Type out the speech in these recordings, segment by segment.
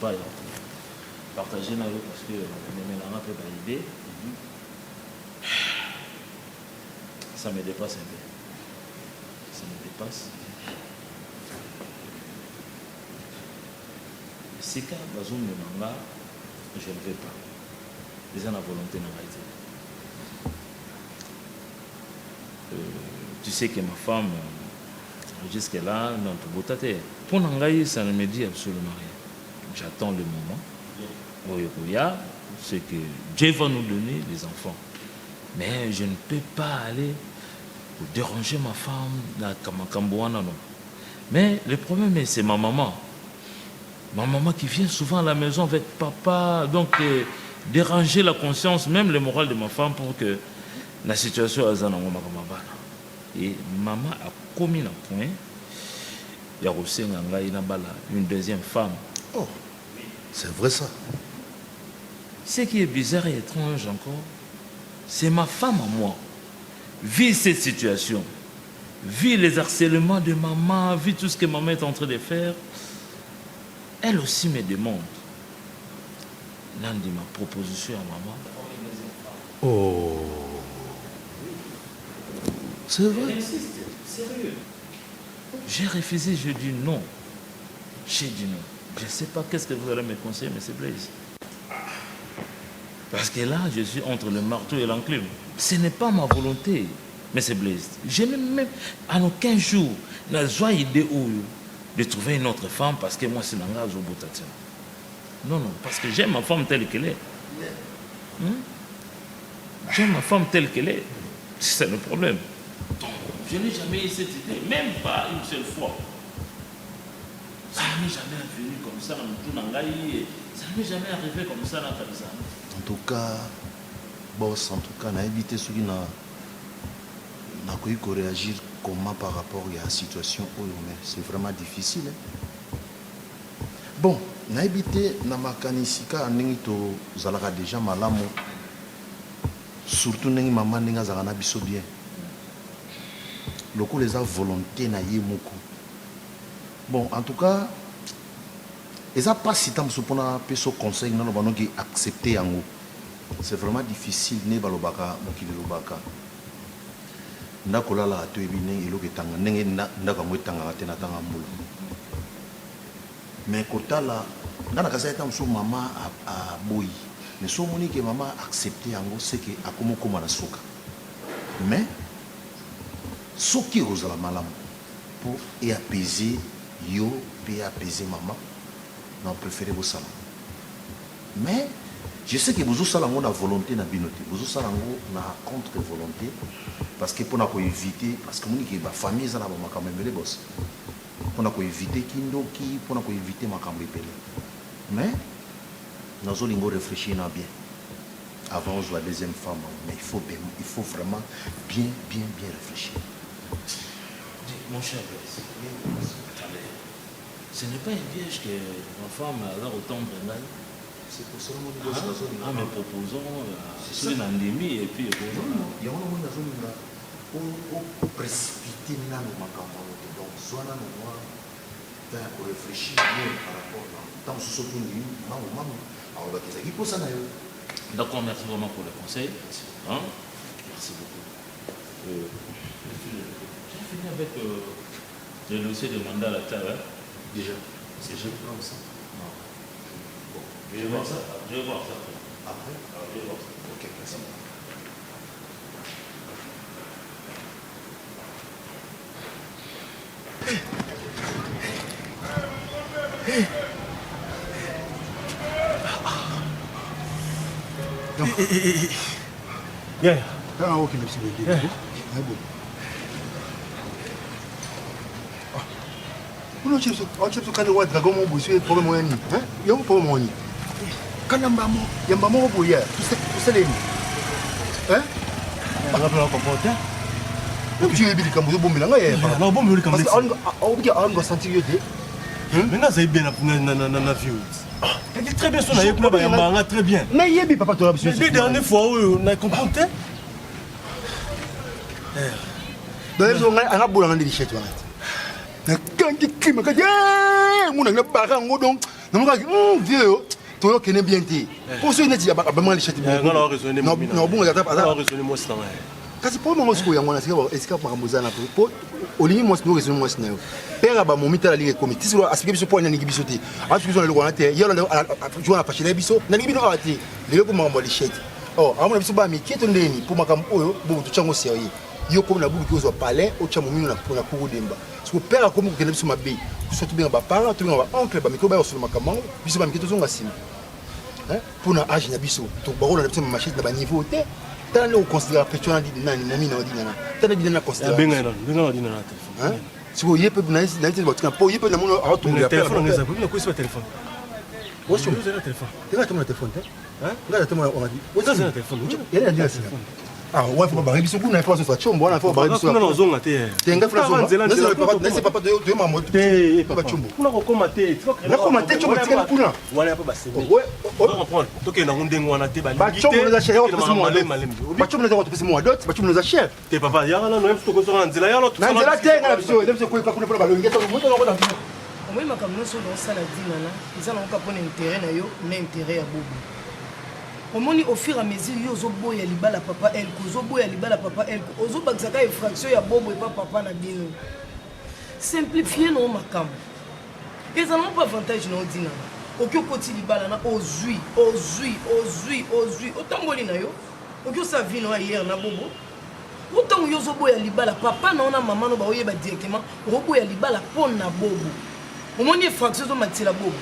pas partager avec parce que on a fait idée. Ça me dépasse un peu. Ça me dépasse. C'est qu'à Bazoum le manga, je ne vais pas. Les gens ont la volonté de tu sais que ma femme, jusque-là, non, pour Nangaï, ça ne me dit absolument rien. J'attends le moment. C'est que Dieu va nous donner des enfants. Mais je ne peux pas aller pour déranger ma femme dans Kamakambouana, non. Mais le problème, c'est ma maman. Ma maman qui vient souvent à la maison avec papa, donc déranger la conscience, même le moral de ma femme pour que la situation soit et maman a commis un point. Il y a aussi une deuxième femme. Oh, c'est vrai ça. Ce qui est bizarre et étrange encore, c'est ma femme à moi. Vu cette situation, vu les harcèlements de maman, vu tout ce que maman est en train de faire, elle aussi me demande l'un de ma proposition à maman. Oh. C'est vrai. Elle insiste, sérieux. J'ai refusé, je dis non. J'ai dit non. Je ne sais pas qu'est-ce que vous allez me conseiller, M. Blaise. Parce que là, je suis entre le marteau et l'enclume. Ce n'est pas ma volonté, M. Blaise. Je n'ai même, en aucun jour, la joie idée de trouver une autre femme parce que moi, c'est l'engage au bout. Non, non, parce que j'aime ma femme telle qu'elle est. J'aime ma femme telle qu'elle est. C'est le problème. Je n'ai jamais eu cette idée, même pas une seule fois. Ça ne m'est jamais venu comme ça, ça ne m'est jamais arrivé comme ça dans Tanzanie. En tout cas, boss, on a évité ce qui n'a pas réagir comment par rapport à la situation où on est. C'est vraiment difficile. Hein? Bon, on a évité na makanisika n'engito zalaka déjà malamu. Surtout n'engi maman n'enga zalana biso bien. Loko les a volonté na yemuku. Bon, en tout cas, ils n'ont pas si tant pour ce conseil non ba qui accepter en haut. C'est vraiment difficile ne balobaka mokili lobaka. Ndakola la to ebine elo ketanga ndenge ndaka ngwetanga tena tanga mbula. Mais kotala ndana kasa eta mso mama a boyi. Mais so moni que maman accepter en haut c'est que akomoko na soka. Mais ce qui est la malamu pour apaiser yo et apaiser maman, on préfère vos salons. Mais je sais que vous avez la volonté na binoté, vous avez la contre-volonté parce que pour éviter, parce que la famille est quand même les boss. Pour éviter kindoki, pour éviter ma cambre pelé. Mais nous allons réfléchir bien. Avant la deuxième femme, mais il faut vraiment bien réfléchir. Mon cher Blaise, ce n'est pas une piège que ma femme a autant de mal. C'est pour ça que mais proposons une endémie et puis il y a un moment où précipiter dans le macaron. Donc, soit là, on réfléchit bien par rapport à tant que ce soit pour nous, on va dire pour ça. D'accord, merci vraiment pour le conseil. Merci beaucoup. J'ai fini avec le dossier de mandat à la terre. Déjà, c'est je prends ça. Non. Bon, je vais voir ça. Je vais voir ça. Après? Alors, je vais voir ça. Ok, merci. Yeah. Ah, ok, merci beaucoup. Ah, bon. Non, tu sais quand on voit dragon mon boucher problème moyen. Hein? Il y a un problème moyen. Quand on va il y a un maman au bouillard. Tout ça les. Hein? On va pas comporter. Donc tu es bien comme vous bon mélange. Non, bon mélange comme ça. Parce qu'on va sentir yété. Maintenant ça est bien na vie. Tu dis très bien son aïe pour ba très bien. Mais yébi papa toi monsieur. La dernière fois on a comporté. D'ailleurs on a boulangé des chèques. Quand tu crimes, quand tu es, on a pas donc Non, vieux, tu es bien bien. Pour ceux qui disent que les chèques non, non, raisonner non, bon, raisonner moi c'est kasi pour moi ce yango na esika makamozana po olingi moi no raisonner moi sinayo père ba momita la ligue comité sur aspect biso po nani biso te atu biso na lokona te yalo joa na pachela biso nani bino ati lelo ko makambo les chèques oh amona biso ba mi kieto ndeni pour makambo oyo bo tuchango sérieux yo comme na buku kozo palais o chamo mino na pour demba parce que père comme ko biso mabe surtout bien ba parents tout bien ba oncle ba miko ba sur makambo biso ba miketo zonga sima hein pour na âge na biso to ba na biso machine na ba niveau te tant on considère personne dit nani momi na odina tant dit na considère benga odina na téléphone hein si vous y peut na na votre po y peut na mono auto le téléphone ngeza ko ko sur téléphone wo sur le téléphone tu vas tomber le téléphone hein regarde toi on a dit wo sur le téléphone il y a dit ah ouais faut pas biso kuna faut soit chombo na faut ba biso kuna nozonga te tenga funa zonga na papa de maman te papa chombo kuna ko komate na komate chombo tika kuna wana pa basi ouais on comprendre toke na ndengo wana te ba chombo na cher ko pesi mo ba chombo na ko pesi mo dot ba chombo na cher te papa ya na no mfuto ko zonga nzela ya no na nzela tenga na biso ndemse ko kuna ba longi to mo to na ko na omoi makambo nyonso naosala dina na eza nangoka mpona intérêt na yo na intérêt ya bobo omoni au fur et à mesure yo ozoboya libala papa elko ozoboya libala papa elko ozobakisaka effraction ya bobo epa papa na bino simplifie nao makambo ezalaka mpo avantage na odina na oki okoti libala na ozwi otamboli na yo oki osala vi na hier na bobo otango yo ozoboya libala papa nao na mama no baoyeba directement okoboya libala mpo na bobo omoni effraction ezomatela bobo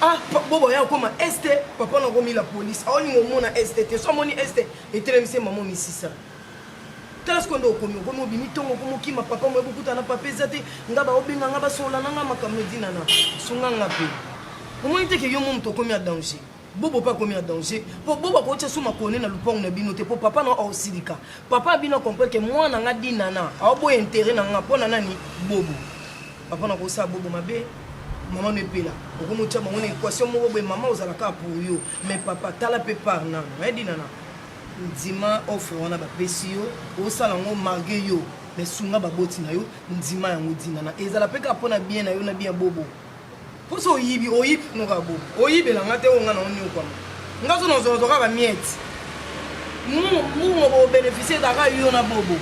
ah bobo ya koma este papa na komi la police aolinga omona este te so amoni este etelemise mama misisa tala sikondo okomi obimi ntongo okomokima papa mo ebokuta na papa eza te nga baobenga nga basola nanga makambo edinana sunganga mpe omoni teke yo mo moto okomi ya danger bobo pa komi ya danger mpo bobo akotya so makone na lupango na bino te mpo papa na aosilika papa abino akomprendre ke mwana nga dinana aoboya intérêt na nga mpo na nani bobo papa na kosala bobo mabe maman ne pela okomotia bango na équation moko boye mama ozalaka pour yo mais papa tala mpe par nano oyedi nana ndima offre wana bapesi yo osala yango marge yo mais sunga baboti na yo ndima yango dinana ezala mpe kaka mpona bien na yo na bien bobo mposo oyibi noka bobo oyibelanga te onga na oniokwama nga so nazoloto kaka miete mungo bobénéficie kaka yo na bobo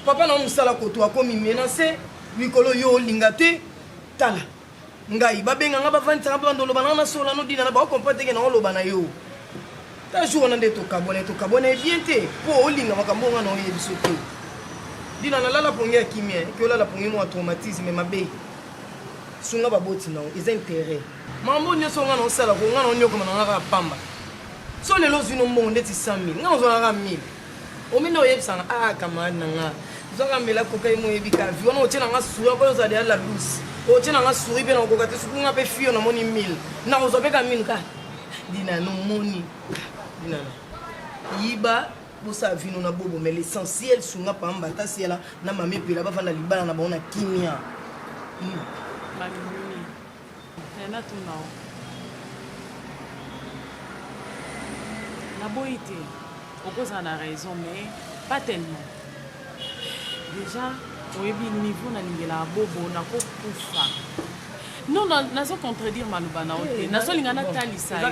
papa na mosala koto akomi menase likolo yo olinga te tala ngai babenganga bavandisanga bandoloba nanga nasola no dina na baokomprendre teke na oloba na yo ta jour wana nde tokabona ebien te mpo olinga makambo onga na oyebi so te dina nalala pongi ya kimia ke olala pongi mwa traumatisme mabe sunga baboti nao eza intérêt makambo nyonso onga na osala ko onga na onyokoma na ngaka pamba so lelo ozwi no mbongo ndeti 100 000 nga ozwanaka 1000 ominde oyebisanga camarade na nga zwaka mbela kokai moyebi ka vi wana otie na nga suri mpo ozala deya la lusi otie na nga suri mpe na kokoka te suku nga mpe fio namoni 1000 na kozwa mpe ka 1000 ka dina nomoni dinana yiba bosala vino na bobo mais l'essentiel sunga pamba ata siela na mami epela bafanda libala na bango na kimia naboyi te okozala na raison mais pas tellement déjà oyebi niveau nalingela bobo nakokufa non nazo contredire maloba na yo te nazolinga natalisa yo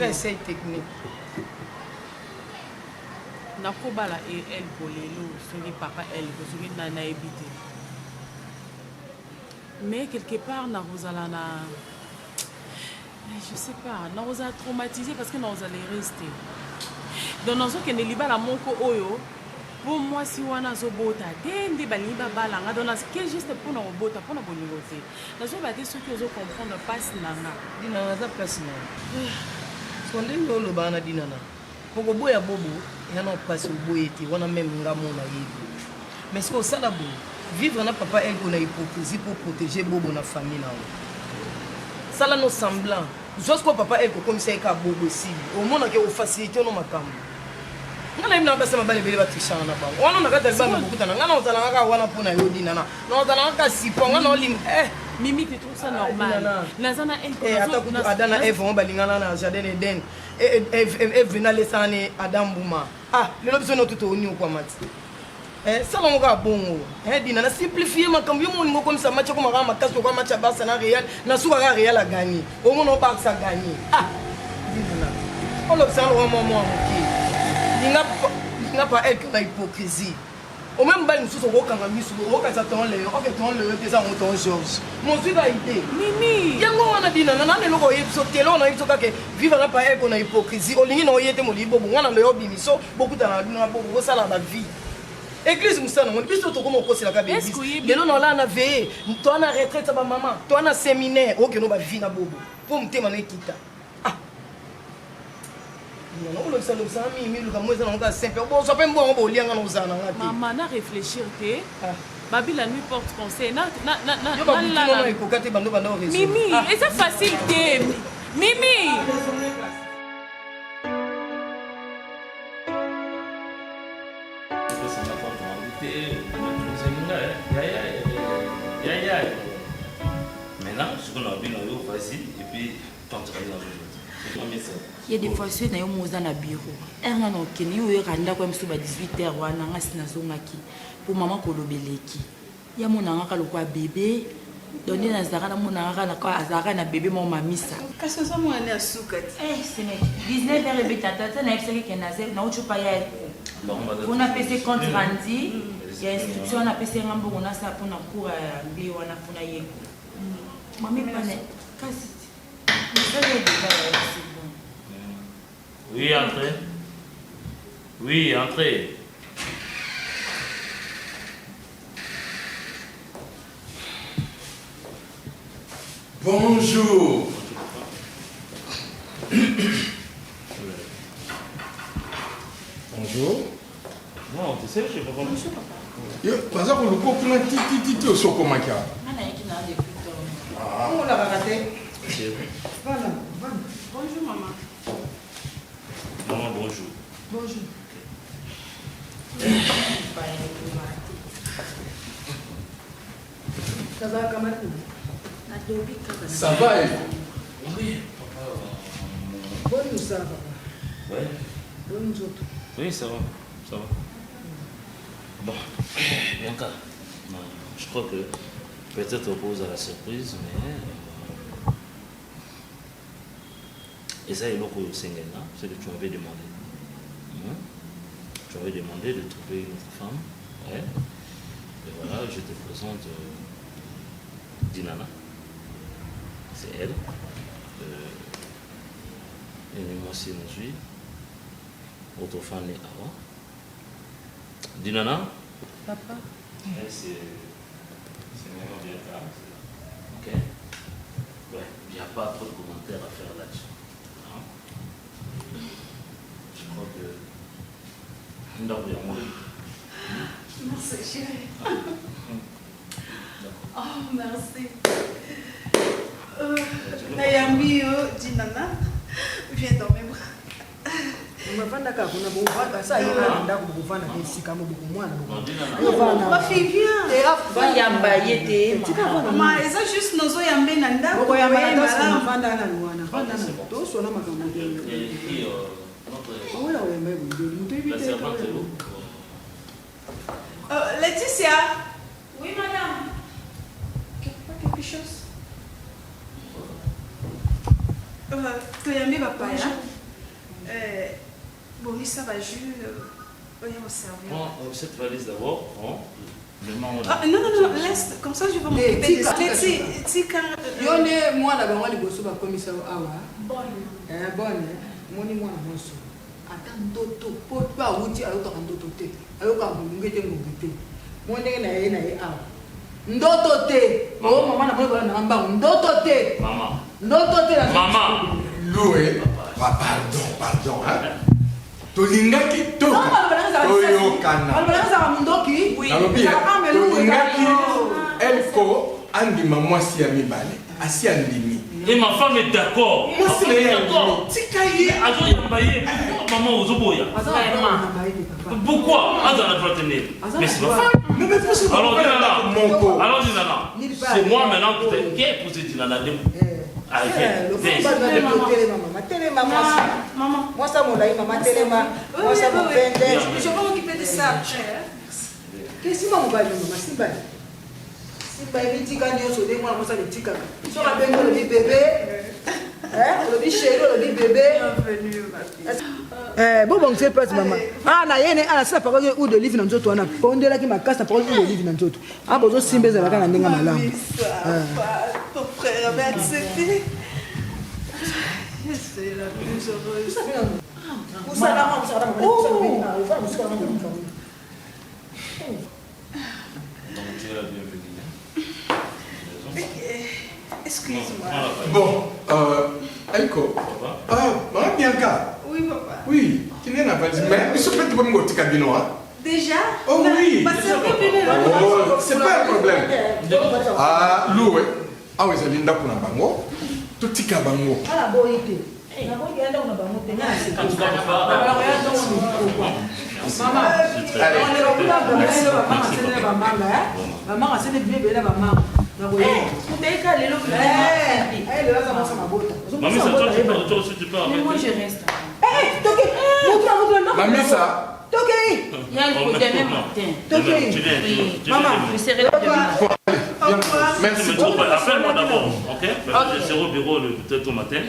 nakobala elko lelo soki papa elko soki nayebi te mais quelque part nakozala na je sais pas nakozala traumatisé parce que nakozala resté donc nazokende libala moko oyo pour moi si wana azobota te nde balingi babalanga donc naske juste mpona kobota mpona bolingo te nazoyeba te soki ozocomprendre mpasi na nga dinana aza mpasi na so ndenge olobaka na dinana po koboya bobo eya na mpasi oboye te wana meme nga mona yebi mais soki osala boye vivre na papa elko na hypocrisie pour protéger bobo na famille na yo sala no semblant jusqu'au papa elko komisa eka bobo esili omonake ofacilité no makambo nga nayebi na basi mabale ebele batrichanga na bango wana na kati ya libala na bokutana nga na ozalanga kaka wana mpona yo dinana na ozalanga kaka sipo nga na olinga Mimi, tu trouves ça normal? Nazana Adam et Eve ont balingana dans le jardin d'Éden. Eve venait laisser Adam Bouma. Ah, le lobby sont tout au niveau quoi mat. sala ngo ka bongo dina na simplifier makambo yo moningo comme ça match ko makama makasi ko match ya Barça na Real na suka ka Real a gagné au moins on Barça gagné dina on l'observe au moment qui n'a pas être la hypocrisie au même bal nous sommes au kanga misu au ka ton le OK ton le déjà on ton Georges mon suis va idée mimi yango wana dina na le ko yeso telo na yeso ka ke vivre na pas être na hypocrisie o lingi no yete mo libo wana le obimiso beaucoup dans na beaucoup ça la vie église musana on biso to comme okosela ka bébi lelo na la na veillé toi na retraite ba maman toi na séminaire OK no ba vie na bobo pour mtema na kita non le salon ça mi le kamoza na nga simple bon ça peut bon bo lianga na uzana ngati maman na réfléchir te babi la nuit porte conseil na la ko kate bando bando réseau mimi et ça facile te mimi maintenant ce qu'on a vu dans le facile et puis quand tu reviens dans le il y a des fois ceux na yo moza na bureau erna no keni yo randa kwa msuba 18h wana ngasi na zongaki pour maman kolobeleki ya mona ngaka lokwa bébé donner na zara na mona ngaka na kwa azara na bébé mon mamisa kaso so mo ana sukati c'est mec 19h et tata na fseke kenaze na uchu pa ya on a PC compte rendu il y a instruction na PC ngambo on a ça pour na cour bi wana funa yeko mami pane kasi oui, entrez. Oui, entrez. Bonjour. Bonjour. Non, tu sais, je sais pas comment. Bonjour papa. Yo, par exemple, le couple na titi au sokomaka. Ana yaki na de plutôt. on l'a raté voilà bonjour maman Maman, bonjour. bonjour ça va comment Ça va et Oui, papa. bonne ça papa Ouais. bonne autres Oui, ça va. Ça va. Bon, Bianca, je crois que peut-être on pose à la surprise, mais. Et ça, il y a beaucoup de Sengena, c'est que tu avais demandé. Tu avais demandé de trouver une autre femme. Ouais. Et voilà, je te présente Dinana. C'est elle. Et moi aussi, je suis. Autre femme est avant. Dinana. papa C'est vraiment bien ça. Ok. Ouais, il n'y a pas trop de commentaires à faire là-dessus. Je crois que. Non, mais moi. merci chérie oh merci nayambi yo dinana viens dans mes bras mafanda ka kuna bovanda ça il a ndako bovanda ke sikamo boko mwana ma fille viens Va yamba yete. maman eza juste nozo yambe na ndako boko ya malamu. mwana fanda na luana fanda na to sona makambo Et puis, notre. ola oyemba ebundeli mutu La ebite servante est où? Laetitia oui madame quelque chose toyambi bapaya bonisa bajus oya servir. Prends cette valise d'abord. Prends. Le moment Ah, non, laisse, comme ça je vais m'occuper de ça. Tika. yo nde mwana bango liboso bakomisa awa Bonne. bone moni mwana nyonso ata ndoto po awuti ayokaka ndoto te ayokaka molunge te ngonge te mo ndenge na ye awa ndoto te o mama na moni bana na mbango ndoto te Maman. ndoto te Maman. Loué. Pardon, hein. Tolingaki toka. Toyokana. albalangazaka mundoki Nalobi, tolingaki elko andima mwasi ya mibale. Asi andimi. Et ma femme est d'accord. Moi, c'est les d'accord. Tikaye. Azo yambaye. Maman, Ozoboya. Pourquoi Azo la doit tenir. Mais c'est ma femme. Mais pourquoi Alors, Dinana. mon corps. Alors, Dinana. C'est moi maintenant qui ai poussé Dinana. Allez, viens. Maman. mwasa molai mama telema mwasa mopende Je vais m'occuper de ça après. Qu'est-ce que mon bail, maman? Simba. Simba, il dit quand il y a des mois, ça les tique. Sur la belle, le bébé. Le dit chéri, le dit bébé. Bienvenue, ma fille. Bon, c'est pas maman. Ah, na yene, ah, ça parole ou de livre dans autres, on a pondé là qui m'a cassé la parole ou de livre dans autres. Ah, bon, Simba, ça va quand on a des malades. Ton frère avait accepté. C'est la plus heureuse. Excuse-moi. Bon, Elko. Maman Bianca. Oui, papa. Oui, tu n'en as pas dit, mais il se peut que tu peux me dire cabino, hein? Déjà? Oh oui. Oh, c'est pas un problème. Ah, Loué. Ah oui, c'est Linda pour bango. Tout tika bango. Ah, la boïté. Maman, moi je reste. Mamie, ça. Il y a le demain matin. Maman, je serai là demain. Merci beaucoup. Appelle-moi d'abord, ok? Je serai au bureau peut-être au matin.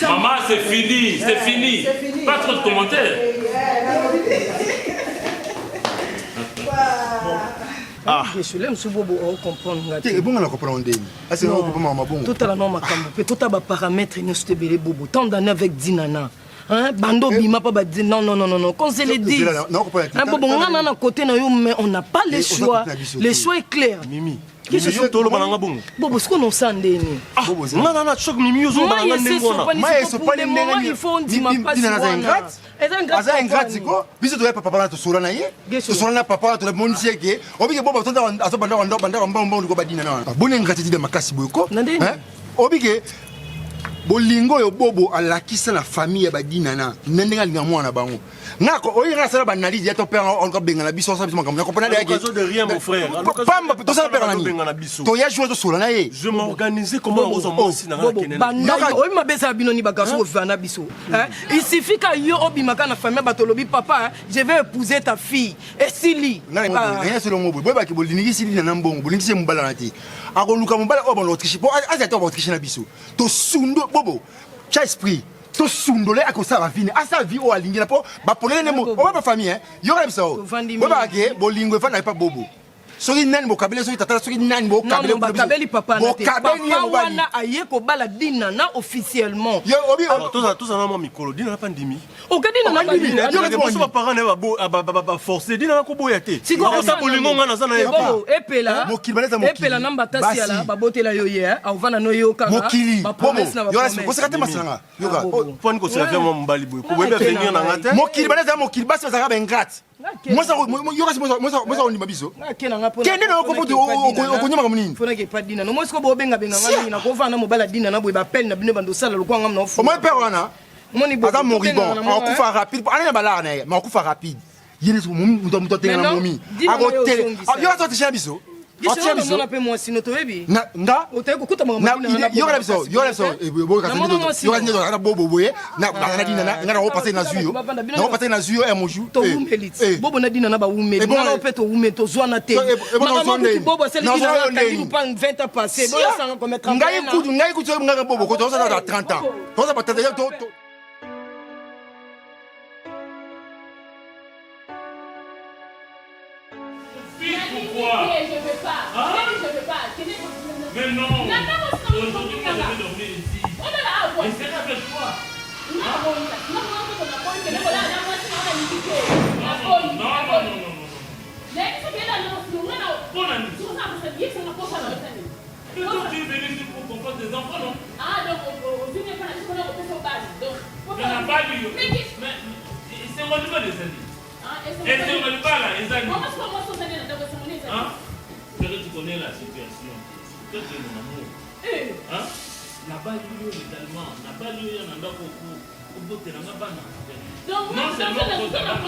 Maman, c'est fini, c'est fini. Pas trop de commentaires. Ah, je l'aime sous bobo comprendre. Et bon, on a compris on dit. Ah, c'est non maman bon. Tout à la norme cambo. Tout à bas paramètres nous se belé bobo. Tant d'années avec Dinana. Hein, bando bima pas dire non. Quand c'est les dit. Un bobo on a un côté na yo mais on n'a pas le choix. Le choix est clair. Mimi. Qu'est-ce que tu as dit? Bobo, ce qu'on s'en déni. Non, choc Mimi, ils ont pas il faut dire ma passe. Aza ingrate ko biso to papa na to sura na ye to sura na papa to le monde sieke obi ke boba tonda aso banda mbamba ko badina na bone ingrate de makasi boyko hein obi ke bolingo yo bobo alakisa na famille ya badina na ndenga linga mwana bango ngako oyi nga sala banalize ya to père on ko benga na biso sa biso makambo ko pona de yake de rien mon frère pamba to sala père na ni to ya jouer to sura na ye je m'organiser comment on s'en na kenena banda oyi mabesa bino ni bagaso ko vana biso hein il suffit ka yo obimaka na famille batolobi papa je vais épouser ta fille et Sili rien selon moi boy ba ki boliniki Sili na mbongo boliniki se mbala na ti akoluka mbala o bon l'Autriche po azata o Autriche na biso to sundo bobo cha esprit to sundole akosala vini asa vi o alingi na po ba polele ne mo o ba famille hein yo ka biso bo ba ke bolingo fa na pa bobo soki nani bo kabele soki tata soki nani bo kabele bo kabeli papa na te papa wana aye ko bala Dinana officiellement yo obi tout ça na mikolo Dinana pa ndimi o ka Dinana ba ndimi yo ke boso ba parents ne ba forcer Dinana ko boya te siko sa bolingo nga na za na bo epela epela namba tasi ala ba botela yo ye a vana no yo kanga mokili yo la ko sekate masanga yo ka pon ko se faire mon mbali boy ko bebe venir na ngate mokili baneza mokili basi bazaka ba ingrate moi ça on dit mabiso kende na ko foto okonyama munini fona ke pas Dinana moi siko bo benga ngani na ko vana mobala Dinana boy ba peine na bino bando sala lokwa ngam na o moi père wana moni bo ata moribon akufa rapide ana balaa na ye ma akufa rapide yini muto tenga na momi akote yo ato tisha biso Gisela na mona pe moi sino to ebi nga otaye kukuta mama na yo la biso bo ka yo na bobo boye na Dinana nga na passer na zuyo na passer na zuyo e moju to wumelit bobo na Dinana ba wumelit na pe to wumeto zwana te na bobo sele Dinana ka di pas 20 ans passé bo ya sanga comme 30 ans ngai kutu nga bobo ko to ça dans 30 ans to ça pas to Pourquoi? Je veux pas. Je veux pas. Mais non. Aujourd'hui, je vais dormir ici. Et c'est avec toi. Non. Tu es venu ici pour qu'on fasse des enfants, non? Ah, donc aujourd'hui, je n'ai pas donc, je n'ai pas lu. Mais c'est mon niveau des amis. Et c'est mon niveau là, les amis. Tu connais la situation. Toi, tu es mon amour. Hein? Là-bas, il y a des Allemands. Là-bas, il y a un endroit au bout de la Nabana. Donc, non seulement pour ça. Donc,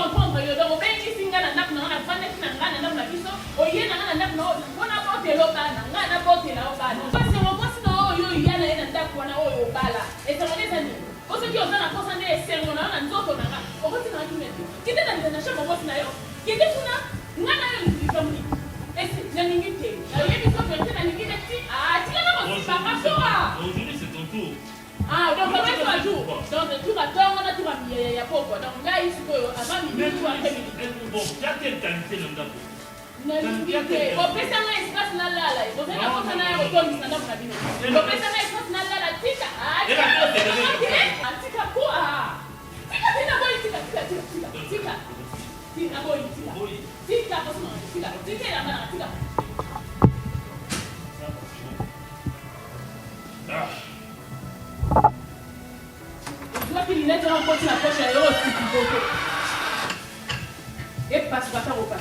soki oza na posa nde esengo na yo na nzoto na nga okotinaka kine te kende na lizanisha mabosi na yo kende kuna nga na yo likamuni esi nalingi te nayebi so vérité nalingi neti tikana kosipaka soa Aujourd'hui, c'est ton tour. Ah, donc on va faire un jour. Donc tout va temps, on a tout va il y a pourquoi. Donc là il faut avant minuit ou après minuit. Bon, tu as quelle qualité dans ta peau? Bon, pesa na espace na lala. Bon, ça va pas na retourner ça dans la bino. Bon, pesa na espace na lala tika. Tika quoi? Tika tina boy tika. Tika boy tika. Tika parce que tika la mara tika. Il est en côté la poche à l'autre et passe pas au pas.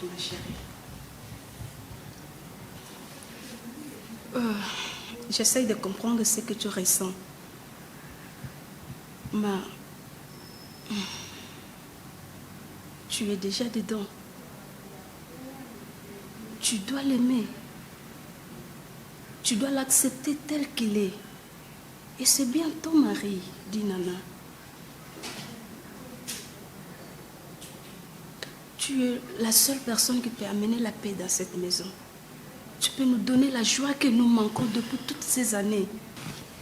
Ma chérie. J'essaye de comprendre ce que tu ressens. Mais tu es déjà dedans. Tu dois l'aimer. Tu dois l'accepter tel qu'il est. Et c'est bien ton mari, dit Nana. Tu es la seule personne qui peut amener la paix dans cette maison. Tu peux nous donner la joie que nous manquons depuis toutes ces années.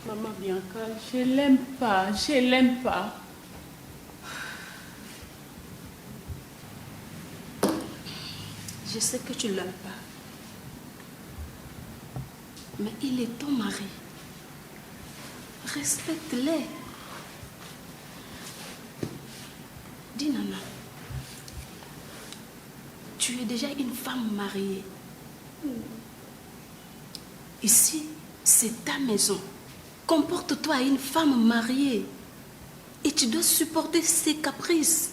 Maman Bianca, je l'aime pas, je l'aime pas. Je sais que tu ne l'aimes pas. Mais il est ton mari. Respecte-le. Dis Nana. Tu es déjà une femme mariée. Ici, c'est ta maison. Comporte-toi à une femme mariée. Et tu dois supporter ses caprices.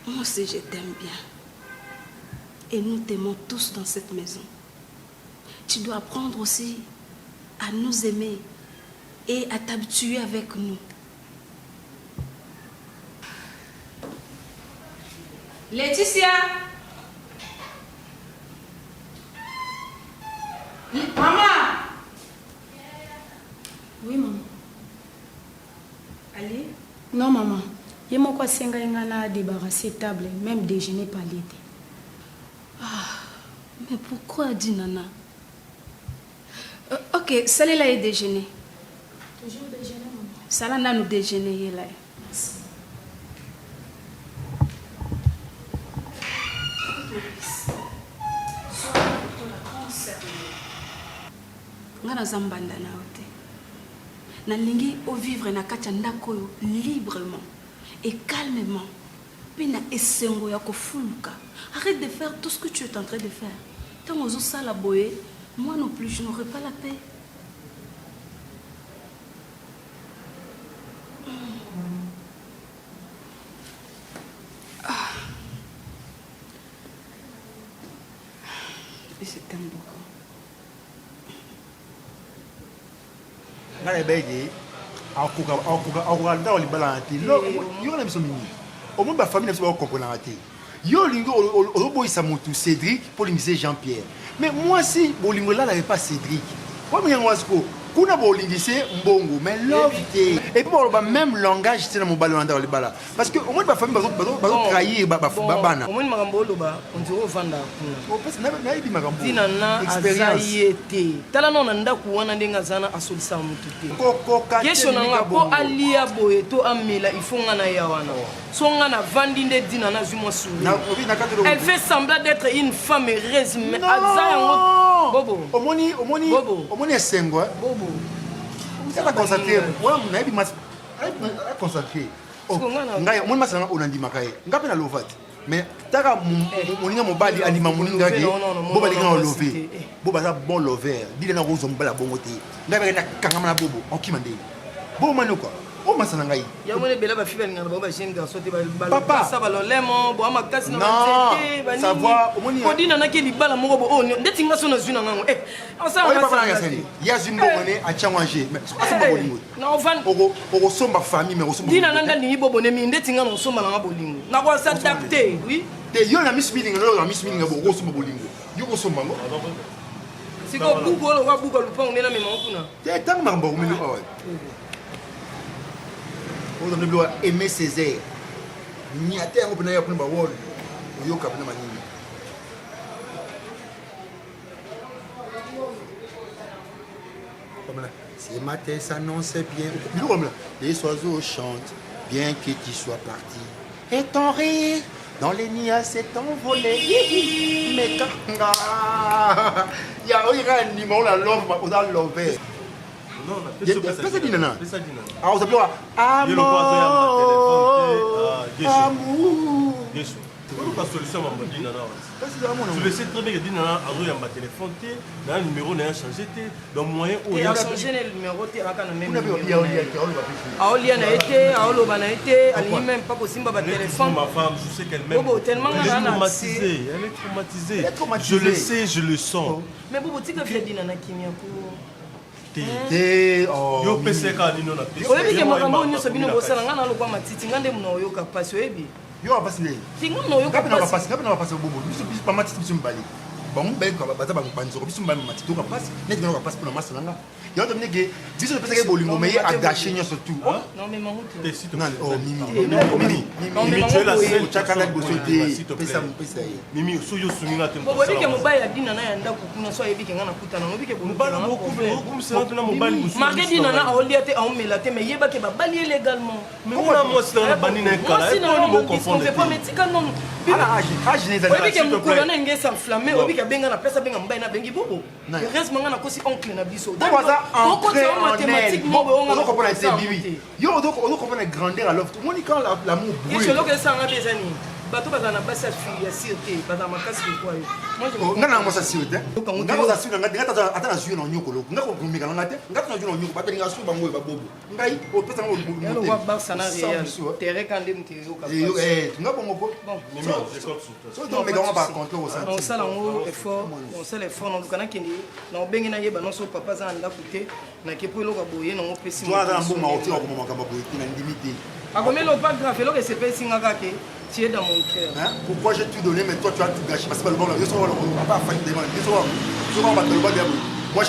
Moi aussi, je t'aime bien. Et nous t'aimons tous dans cette maison. Tu dois apprendre aussi à nous aimer et à t'habituer avec nous. Laetitia! Maman! Oui, maman. Allez? Non, maman. Il y a mon quoi débarrasser table, même déjeuner pas l'été. Ah, mais pourquoi, dit Nana? Ok, celle-là est déjeuner. Toujours déjeuner, maman. Celle-là, nous déjeuner là. Merci. Nga naza mbanda na yo te. Nalingi ovivre na kati ya ndako oyo librement et calmement. Puis na esengo ya kofuluka. Arrête de faire tout ce que tu es en train de faire. Tant aux sala boye, moi non plus, je n'aurai pas la paix. Ah. Et je t'aime beaucoup. ngala bege akoka ntango libala na te yo na biso mingi omoi bafamille na biso bakokomprendre te yo olingi ozoboyisa motu Cédric mpo olingise Jean-Pierre mais mwasi bolingo elalaka pas Cédric po minyango wasiko kuna bolingise mbongo mais love te et puis baloba même langage te na mobali olanda libala parce que omoi bafamille bazotrahir babana omoni makambo oloba ondiri ovanda kuna nayebi makambo ntina na aza ye te tala nao na ndako wana ndenge aza na asolisa motu te kesio na nga mpo alia boye to amela ifo nga na ya wana so nga na vandi nde dina nazwi mwa souri elle fait semblant d'être une femme heureuse mais aza yango bobo omoni esengo bobo eza concentré wana nayebi concentré ngai omoni masi nanga onandimaka ye nga mpe na lova te mais taka moninga mobali andima moningaki bo balinga na olove bo baza bon lover bile na kozwa mobali ya bongo te ngai mpe nakangama na bobo okima ndenge bobo mani okwa o masa na ngai yango ne bela bafi balingana bango bagene garso te balopasa balolemo boa makasi na banzete baninikodina naki libala moko bo oyo ndeti nga so nazwi na ngango yazwi mbongo ne atiango ange asomba bolingo okosomba famille mais dina nanga lingi bobonemi ndeti nga na osomba nanga bolingo nakoasadapte oui te yo na miss milinga lelo na miss milinga okosomba bolingo yo kosomba ngo siko buku olo ka buku lupango ndena memango kuna te tango makambo komeli awa on doit aimer Césaire. Ni a terre pour n'avoir pas de bawol. Yo ka na manini. Ce matin s'annonce bien. Les oiseaux chantent bien que tu sois parti. Et ton rire dans les nids s'est envolé. Mais quand il y a un numéro la love on a l'envers. Non, pesa dinana. Ah, on s'appelle amour. Yesu. Pourquoi solution mamba dinana? Tu le sais très bien que dinana azo yamba téléphone té, na numéro n'a changé té, donc moyen où il a changé le numéro té aka na même. Aolia na été, aoloba na été, ali même pas possible ba téléphone. Ma femme, je sais qu'elle m'aime. Bobo tellement elle est traumatisée. Je le sais, je le sens. Mais bobo tika via dinana kimia ko. Yo peseka nino na pesa. Oyebi ke makambo nyonso bino bosala nga na lokwa matiti nga nde muna oyoka pasi oyebi yo apasi le tinga muna oyoka pasi ngapi na pasi bobo biso pa matiti biso mbali bango mbenga baza bango biso mbali matiti oka pasi neti na pasi pona masala nga yo to minege biso peseka bolingo mais agaché nyonso tout non mais mango non oh mimi tu es la seule chakanga boso te pesa mimi so yo suninga te bobo bike mobali ya dina na ya ndako kuna so ayebi ke nga na kutana no bike mobali moko kumisa na mobali musu marqué dina na aolia te aomela te mais yeba ke babali légalement mais mona moi c'est na bani na kala et on mo confondre pas mais tika non age ne za bike mukula na ngesa flamme obike benga na pesa benga mbai na bengi bobo reste manga na kosi oncle na biso entrer en elle. On doit comprendre c'est bibi. Yo on doit comprendre grandeur à l'offre. Moi quand l'amour brûle. Et c'est là que ça en a des années. Bato bazana basa fille ya sirte bazana makasi ko yo. Moi je ngana mo sa sirte. Ngako sa sirte ngata ata na suyo na nyoko lo. Ngako kumika ngate. Ngata na suyo na nyoko batelinga suyo bango ba bobo. Ngai o pesa ngo bobo. Yo wa Barça na Real. Terre quand dem te yo ka. Ngako ngo po. Mimi je crois que so donc mais on va compter au centre. On sala ngo effort, on sala effort na kana kindi. Na obengi na yeba no so papa za nda kute na kepo lo ka boye na ngo pesi. Toi dans bon ma otira ko mo makamba boye na limité. Akomelo pas grave lo que c'est pesi ngaka ke. Tu es dans mon cœur. Hein? Pourquoi j'ai tout donné, mais toi tu as tout gâché? Parce que le bon, moi j'ai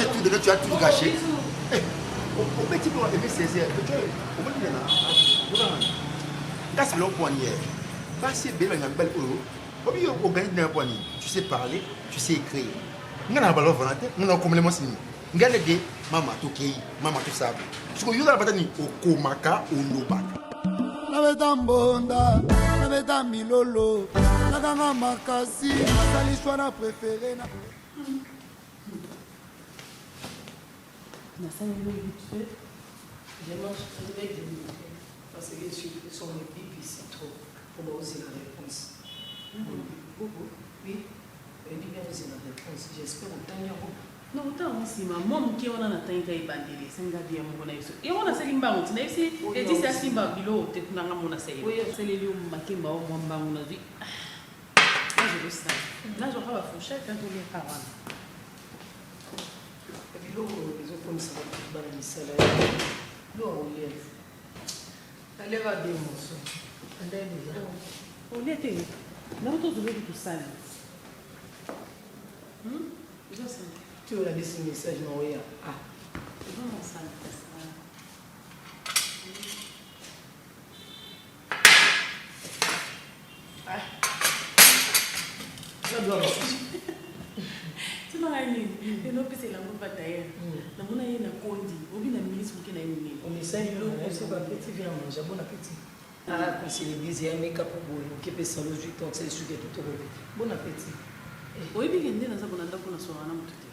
tout donné, tu as tout gâché. Au petit peu, aimer Césaire. Casse le poignet. Passer belle dans une belle eau. Organiser un poignet. Tu sais parler, tu sais écrire. Nous avons un ballon volontaire, nous avons comme les mots. Nous avons dit, maman, tout qui, maman, tout ça. Parce que nous avons dit, au Komaka, au Nobaka. Nabeta mbonda, nabeta milolo, nakanga makasi, nasali choix na préféré na. Nasali le vite fait. Je mange très bien parce que je sont les pipis c'est trop pour oser la réponse. Oui, elle dit bien oser la réponse. J'espère autant y avoir. Non, autant aussi, moi, qui on a atteint qu'il y a bandé, c'est un gars bien mon connaisseur. Et on a salimba, on a ici, et dit c'est Simba Bilo, tu n'as pas mon assez. Oui, c'est les lieux Makimba, mon bang, on a dit. Là, je le sais. Là, je vais avoir fourchette quand on est à Rouen. Bilo, ils ont comme ça va la misala l'eau au lèvre allez va bien mon son allez déjà on était là on te tout ça tu as laissé message non oui ah vraiment ça tu n'as rien dit et non plus c'est la bonne bataille la bonne est na kondi obi na ministre qui na yini on essaye c'est pas petit bien manger bon appétit ah conseiller disait mais cap pour qui peut sans logique donc c'est sûr que tout bon appétit oyebi kende naza bona ndako na soa na mutu te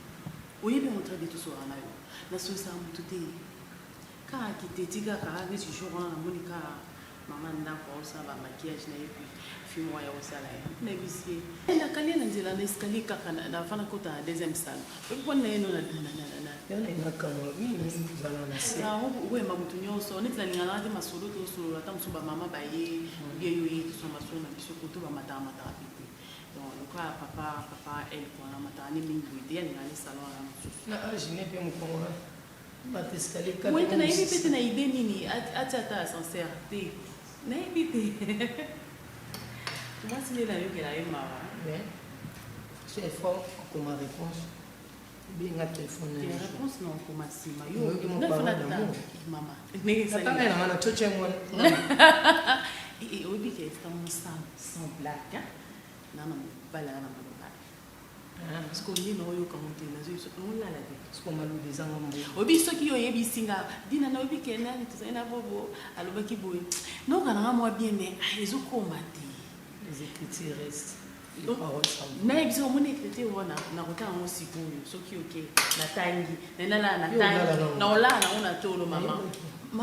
oyebi montre de tout soa na yo na so sa mutu te ka kiteti kaka neti jour wana namoni ka mama ndako osala maquillage na ye puis film ya osala ye na bisie nakali na nzela na escalier kaka nafana kota deuxième salle okona ye no na wema mutu nyonso neti nalingana te masolo tosolola ata mosusu bamama baye yeyo ye tosoma masolo na biso koto bamatamata pete donc papa elle kona matani mingi boite yaningani salon na mosusu na jine pe mokongo bate escalier kaka moi na yebi pete na idée nini ati ata sincère te na yebi te moi si nela yokela ye mawa mais c'est fort comme réponse bien à téléphone la réponse non comme sima yo na fana mama nataka na mana choche mwana et oyebi ke estamos sans blague nana mobala na maloba parce que ndino oyo kamote nazo biso olala te parce que maloba ezanga mbo oyebi soki yo oyebisinga dina na oyebi ke nani tozali na bobo alobaki boye nokananga mwa bien mais ezokoma te les écritures restent na biso omoni écriture wana na kotanga ngo sikoyo soki oke natangi nenala natangi na olala nango na tolo mama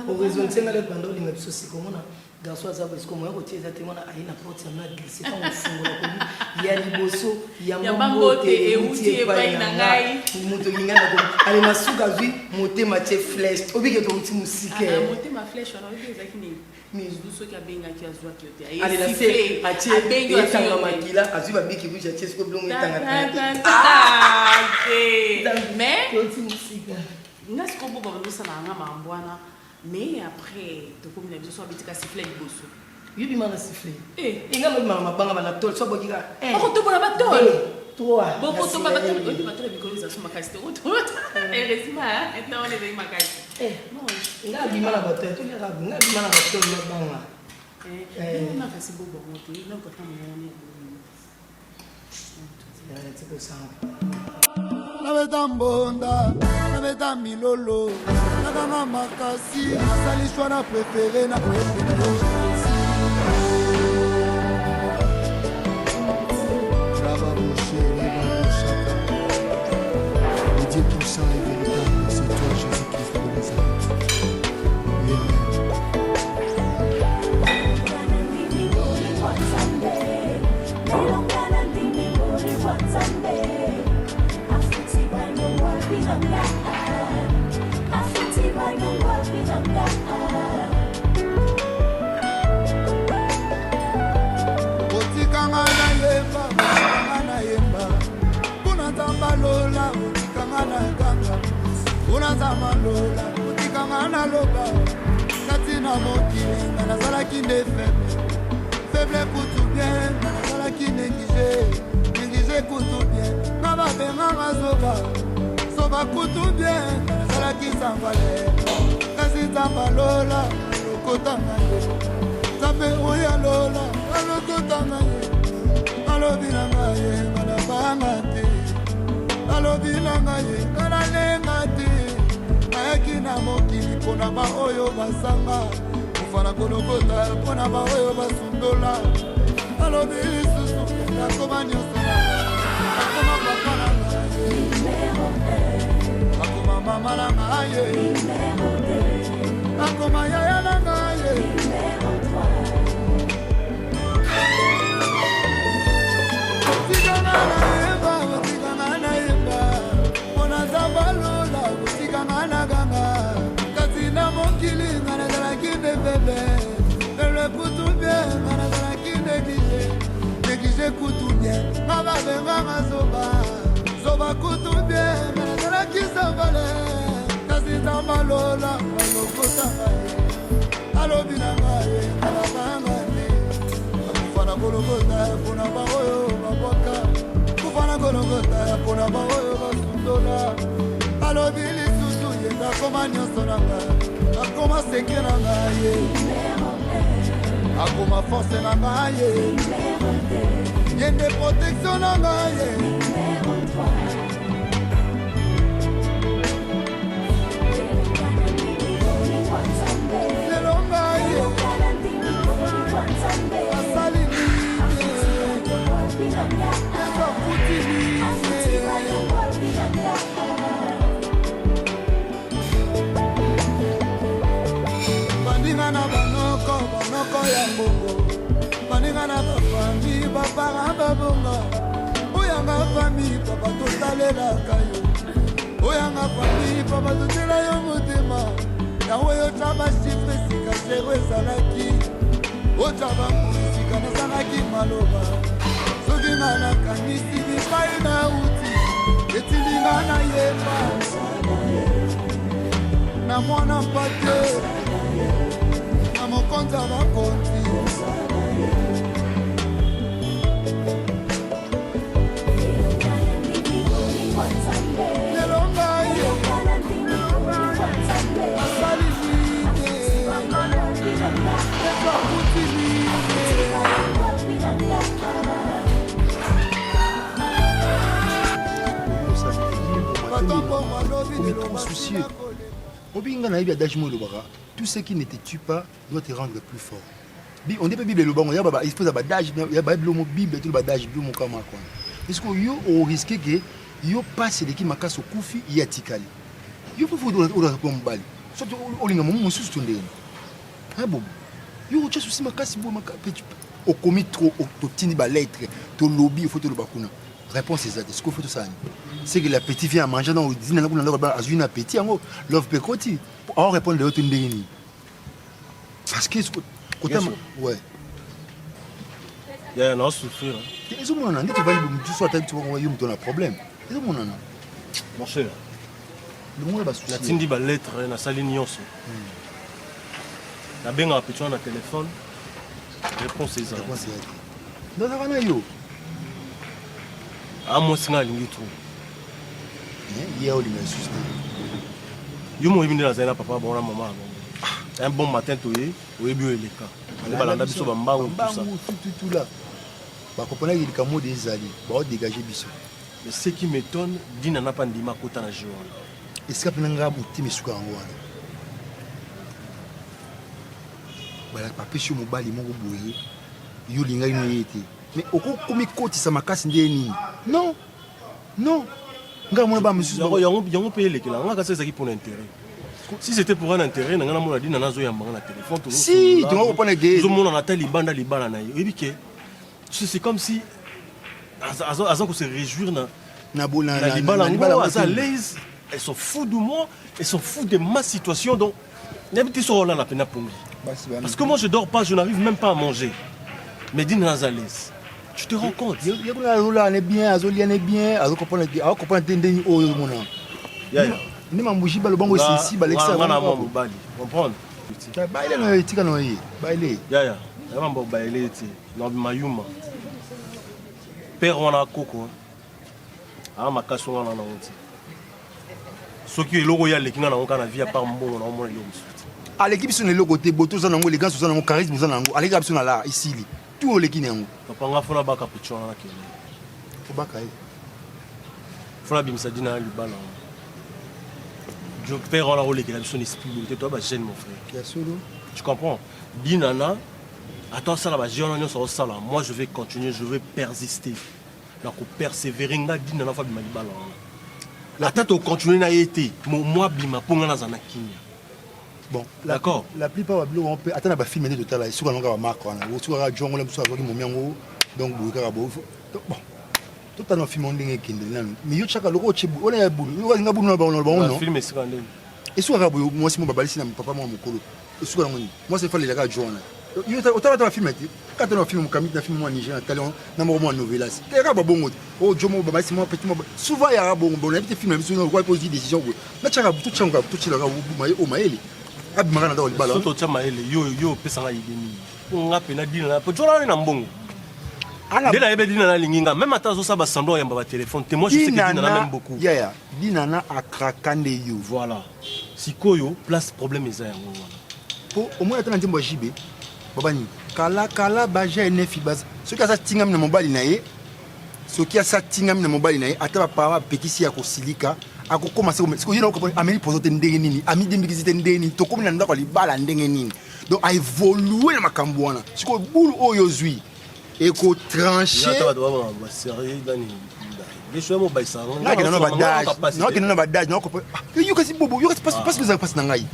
oraison nsenga le bando olinga biso sikomona garçon aza parce que moi côté eza te mona ayi na porte ya na glisse pas ofungola komi ya liboso ya mambote euti epai na ngai moto lingana ko ali masuka zwi motema tie flèche obike to uti musike motema flèche wana obi ezaki nini mais duso ki abengaki azwaki yo te ali na se atie etanga makila azwi babiki buja tie siko blongo etanga mais uti musike ngasi ko bobo ndosala nga mambwana mais après tokomi na biso so abitika sifflet liboso yobi mana sifflet inga lobi mama banga bana tol so bokika okotobola batol 3 bokotoba batol oyebi batol bikoliza so makasi te otoba heureusement enta on ezali makasi nga bima na batol toleka nga bima na batol na banga na kasi bobo moto na kota mwana tiko sang nabeta mbonda nabeta milolo nakanga makasi nasalishwa na prefere na koyembela yo Java Boucher, Chaka. Le 10% est véritable, c'est toi Jésus-Christ de Nazareth. otikanga na yemba kuna nzamba lola otikanga na ganga kuna nzamba lola otikanga na loba kati na mokili nga nazalaki nde faible kutu bien nga nazalaki néglige kutu bien nga babenganga zoba kutu bien nga nazalaki zambale kasi nzamba lola lokotanga ye nzambe oyo alola alokotanga ye alobi na ngai ye ngalabanga te alobi na ngai ye ngalalenga te ayaki na mokili mpona baoyo basanga kofana kolokota mpona baoyo basundola alobi lisusu akoma nyonso akoma papa na ngai akoma mama na ngai ye akoma yaya na ngai ye otikanga na yemba mpona nzamba lola otikanga na ganga kasi na mokili nga nazalaki nde faible kutu bien nga nazalaki néglige kutu bien nga babenganga zoba kutu bien nga nazalaki zambale nza malola alokota ngai alobi na ngai alabangane kufa na kolokota mpona baoyo babwaka kufa na kolokota mpona baoyo basundola alobi lisusu ye nakoma nyonso na ngai akoma seke na ngai ye akoma force na ngai ye yende protection na ngai ye baninga na banoko ya mbongo baninga na bafami bapara babonga oyanga fami papa totalelaka yo oyanga fami papa totela yo motema yango yota bashifre sika zero ezalaki ota bamusika nazalaki maloba soki nga nakanisi bipai na uti etilinga na yeba na mwana mpate na mokonzi ya bakonzi lelo ngai asali nini ezakuti nini trop soucieux. Tout ce qui ne te tue pas doit te rendre plus fort. On dit que Bible il faut badage, il y a Bible tout badage Bible kama kwa. Est-ce que yo au risque que yo passe de qui makaso kufi ya tikali. Yo faut ora kwa mbali. Surtout olinga mumu susu tondeni. Ah bon. Yo tcha souci makasi bo makapeti. Au commis trop au tini ba lettre, to lobby il faut te le bakuna. Réponse est ça. Ce qu'il faut tout ça. C'est que l'appétit vient à manger dans le dîner, on a un appétit, l'offre peut continuer. On répond de l'autre ndeni. Parce que ouais. Il y a un souffrir. Les hommes on a dit tu vas tu sois tu vas un problème. Les hommes on a. Mon cher. Le monde va soucier. La tindi ba lettre na sali nyonso. La benga petit na téléphone. Réponse est ça. Dans la vana yo. Ah, moi, c'est un peu trop. Il y a des choses. Je suis venu dans un papa, bon, maman. Un bon matin, tu es au début, il est cas. Il va l'anda biso bambango tout là. Ba kopona il kamo des alliés. Ba dégager biso. Mais ce qui m'étonne, dina na pandima kota na jour. Est-ce que penanga buti mesuka ngwana? Bala papa sur mobali moko boye. Yo linga ino yete. Mais au coup, côté ça m'a cassé nini? Non, non. Si c'était pour un intérêt, on a dit que téléphone. Si, tu vas pas aider. C'est comme si on se réjouir elles sont fous de moi, elles sont fous de ma situation. Donc, parce que moi je dors pas, je n'arrive même pas à manger. Mais dis Nazalès. Tu te rends compte? Il y a des bien, Azoli est bien, Azoli comprend Tendeni au Mona. Yaya. Ni mambuji ba le bango ici, ba l'extra. Comprendre? Baile no tika no yi. Baile. Yaya. Ya mambo baile ti. No mayuma. Père wana koko. Ah makaso wana na onti. Soki eloko ya lekinga na onka na vie par mbongo na omona yo musuti. À l'équipe sur les logos te boto za nango les gars sur nango charisme za nango. À l'équipe sur là ici. Tout le qui n'ango. Papa nga fona baka pichona na kele. Faut baka. Fona bimisa dina libala. Je perds la rôle qui a son esprit. Toi bah gêne mon frère. Tu comprends? Binana. Attends ça là bas j'ai sur ça là. Moi je vais continuer, je vais persister. Donc persévérer nga binana fa bima libala. La tête au continuer na été. Moi bima ponga na zanakinya. Bon, d'accord. La plupart on peut attendre à filmer de tout là, sur la marque on a sur la jungle sur la momiango donc bon. Tout à film on dingue kinde mais yo chaka loko chibu on a bulu on nga bulu na ba on film est scandale. Et sur la moi si mon babali si na papa moi mokolo. Et sur la moi c'est fallait la journée. otala ta film te quand on a film kamit na film mo Niger talon na mo novelas te ka babongo o jomo baba si mo petit mo souvent ya bongo bon na film biso no ko poser décision ko na chaka tout changa tout chila ka o maele abi magana da libala soto chama ele yo pesa nga yideni nga pena dina na po jola na mbongo dina yebe dina na linginga même ata zo sa ba sando ya ba téléphone te moi je sais que dina na même beaucoup ya dina na akrakande yo voilà sikoyo place problème eza yango wana po au moins atana ndimbo jibe babani kala baja ne fibaz ce qui a ça tingam na mobali na ye ce qui a ça tingam na mobali na ye ata pa petisi ya ko silika akokoma siko yina ko ameli pozote ndenge nini ami dembikizite ndenge nini to komi na ndako libala ndenge nini donc a évoluer na makambo wana siko bulu oyo zui et ko trancher ata ba ba sérieux dani les choses mo baisa non que non badage non ko yo kasi bobo yo kasi parce que ça passe na ngai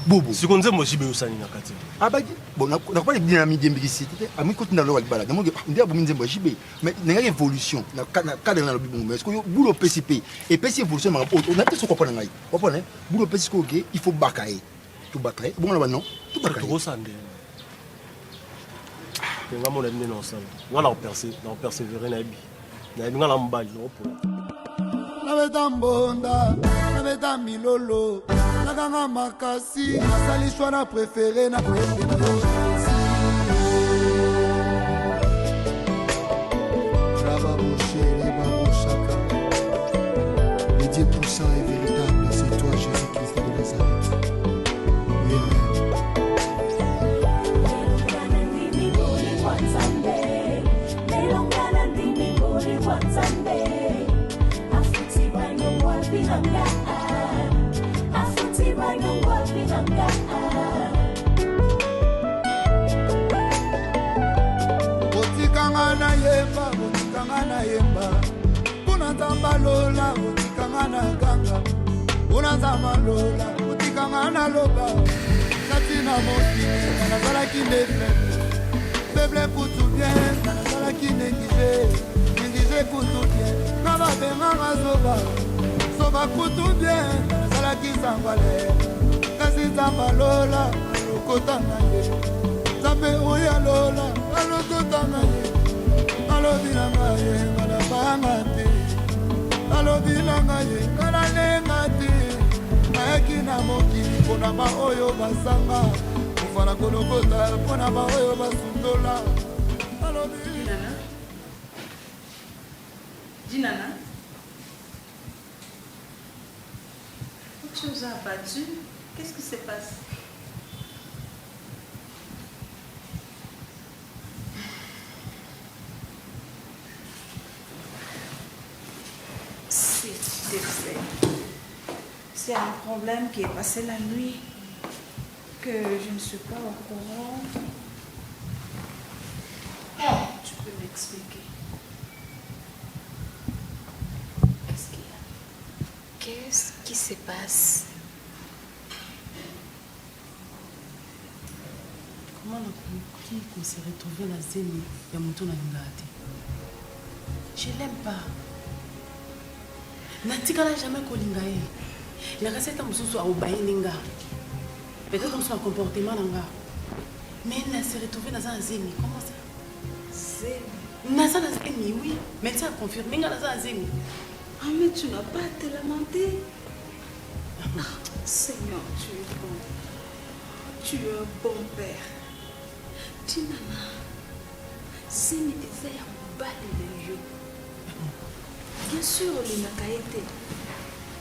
bobo si konze mo jibe usani na kati abadi bon na ko pas dire ami dembikizite ami ko tunda lo libala na mo ndia bo minzembo jibe mais na évolution na cadre na lo bibo mais ko bulu PCP et PCP évolution ma on a tout ce qu'on prend ngai on prend bulu PCP ko ke il faut bakaye tout battre bon là non tout bakaye trop sande nga mo lende non sala ngala persévérer na bi na ngala mbali no po na beta mbonda na beta milolo na kanga makasi nasali choix na préféré na koyembela yo Brava Boucher Babochaka le 10% est véritable c'est toi Jésus-Christ de Nazareth otikanga na yemba kuna nzamba lola otikanga na ganga kuna nzamba lola otikanga na loba kati na mokili nazalaki nde faible kutu bien nazalaki néglige kutu bien na babenganga soba kutu bien nazalaki sangwale kasi nzamba lola alokota na ye nzambe oyo alola alokota na ye alobi na ngai ngalabanga te alobi na ngai ngalalenga te nayaki na mokili mpona baoyo basanga kofana kolokota mpona baoyo basundola alobi Dinana, tu nous as abattus. Qu'est-ce qui se passe? Si tu te sais, c'est un problème qui est passé la nuit, que je ne suis pas au courant. Tu peux m'expliquer? Qu'est-ce qui se passe? Comment on a qu'on s'est retrouvé dans Zéni et à mon tour dans l'Ingate? Je l'aime pas. Natikala jamais kolingaye. La recette en sous au baïninga. Peut-être qu'on soit un comportement nanga. Mais elle s'est retrouvée dans un Zéni. Comment ça? Zéni. Nasa dans Zéni, oui. Mais ça a confirmé dans un Zéni. Ah, mais tu n'as pas à te lamenter. Ah, Seigneur, tu es bon. Tu es un bon père. Tinana, Zéni eza ya mobali na yo. Bien sûr, le nakaete.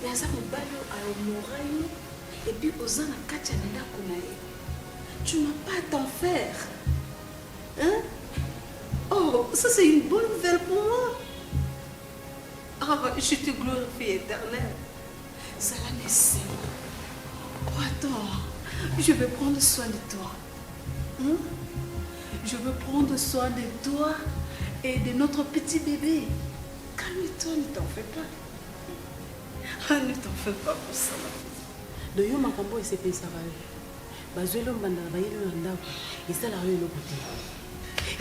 Mais aza mobali aomora yo. Et puis, oza na kati ya ndako na ye. Tu n'as pas à t'en faire. Hein? Oh, ça c'est une bonne nouvelle pour moi. Ah, je te glorifie éternel. Cela n'est pas. Oh, attends, je vais prendre soin de toi. Hein? Je veux prendre soin de toi et de notre petit bébé. Calme-toi, ne t'en fais pas. Ah, ne t'en fais pas pour ça. De yo makambo ese pesa bayo. Bazwelo mbanda bayelo ndako. Isala yo le côté.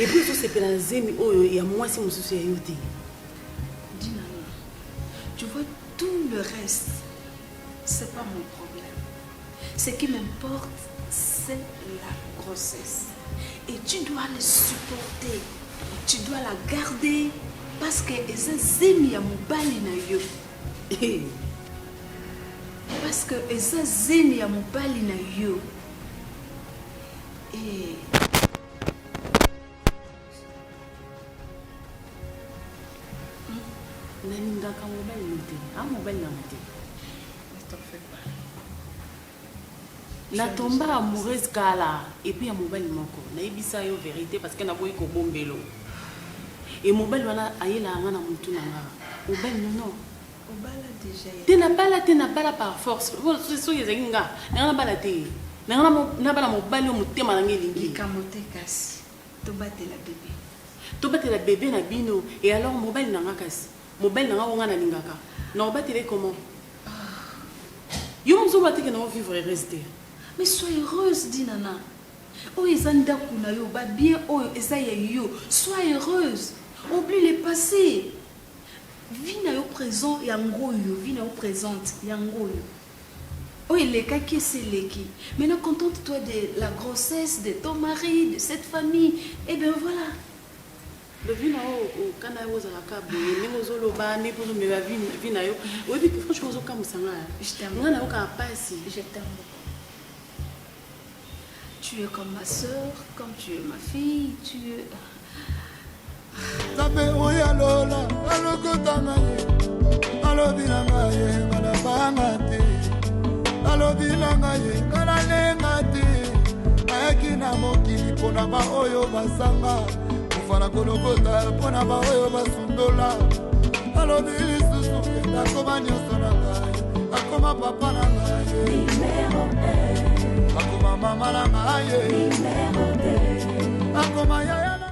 Et puis tout c'est pela zemi oyo ya mwasi mususu ya yote. Tu vois, tout le reste, c'est pas mon problème. Ce qui m'importe, c'est la grossesse. Et tu dois le supporter. Tu dois la garder parce que eza zemi ya mobali na yo. Parce que eza zemi ya mobali na yo. Et nalingaka mobali te. Ah, mobali na te. La tombe amoureuse kala et puis ya mobali moko nayebisa yo vérité parce que naboyi kobombelo et mobali wana ayela nga na mutu na nga mobali non obala déjà te na bala par force so yezaki nga na bala te na bala mobali motema na ngelingi kamote kasi to batela bébé na bino et alors mobali na nga kasi mobali na nga wonga na lingaka na obatele comment yo mzo bateke na vivre et rester. Mais sois heureuse, dit Nana. Oh, Ezanda Kunayo, ba bien, oh, Ezayayo. Sois heureuse. Oublie le passé. Vis au présent, yangoyo. Vis au présente, yangoyo. Oh, il est kaki, c'est l'éki. Maintenant, contente-toi de la grossesse de ton mari, de cette famille. Et bien voilà. Le vina au Kanayo Zalaka, Némo Zoloba, Népo Vinayo. Oui, puis franchement, je t'aime. Je t'aime. Tu es comme ma soeur, comme tu es ma fille, tu es... Tape oya lola, alokota ngaye, alobila ngaye, kalabanga te, alobila ngaye, kalalenga te, ayaki na mokili pona ba oyo basanga, kufana kolokota pona ba oyo basundola, alobili susu, nakoma nyoso na ngaye, nakoma papa na ngaye, nakoma mama na ngaye,